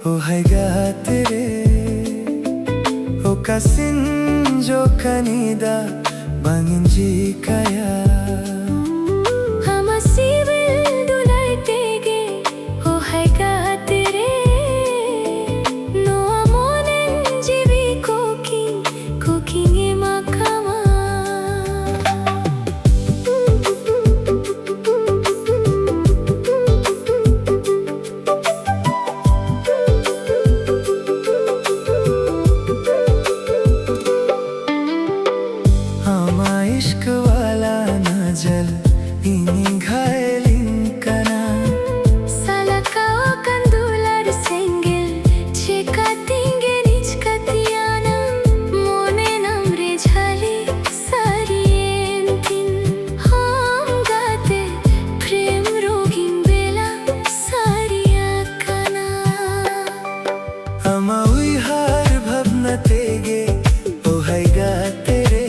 Ohaiga tere O kasinjo kanida Bangin jikaya इश्क वाला nasal ini ghaelin kana salakao kandular sengel chekatinge nichkatiana mone namre jhali sarientin ham gate prem rogin bela sariya kana ama ui har bhavna tege ohaiga tere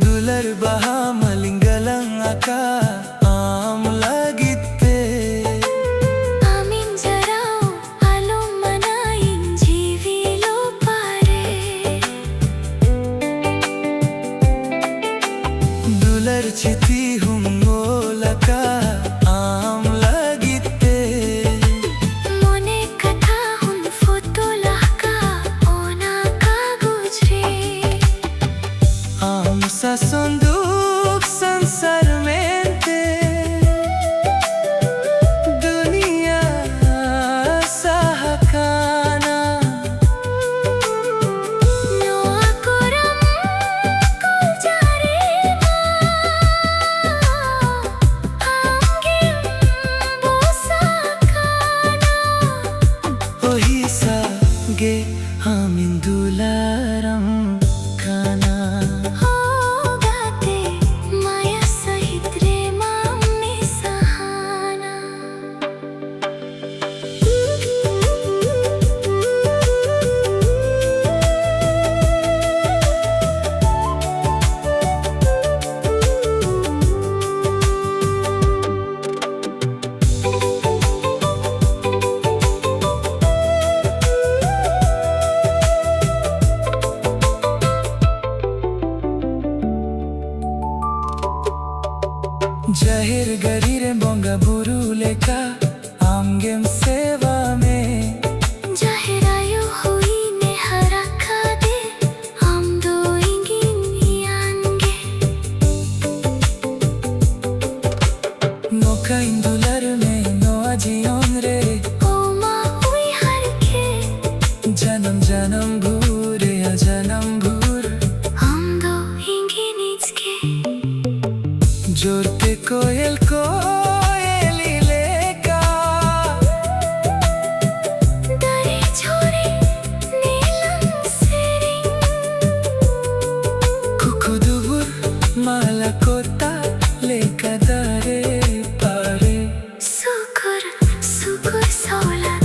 Dular baha malingalang aka am lagitte amin jarao alom manain jivilo pare Dular chiti hum molaka am lagitte mone katha hun photo lahka ona kagujre am sa sonduk sansar mente dunia sahakana no akoram kol jarema angem bosakana ohisa ge amin dularam kana Jahir garire bonga buru leka amgem seva me Jahir ayu hui ne haraka de am do ingin yange no kaindular me no ajion re o ma hui har ke janam janam bhure janam bhur am do ingin ichke jorte koel koeli leka dare chhore nilam sering kukudubur mala kota leka dare pare sukur sukur sola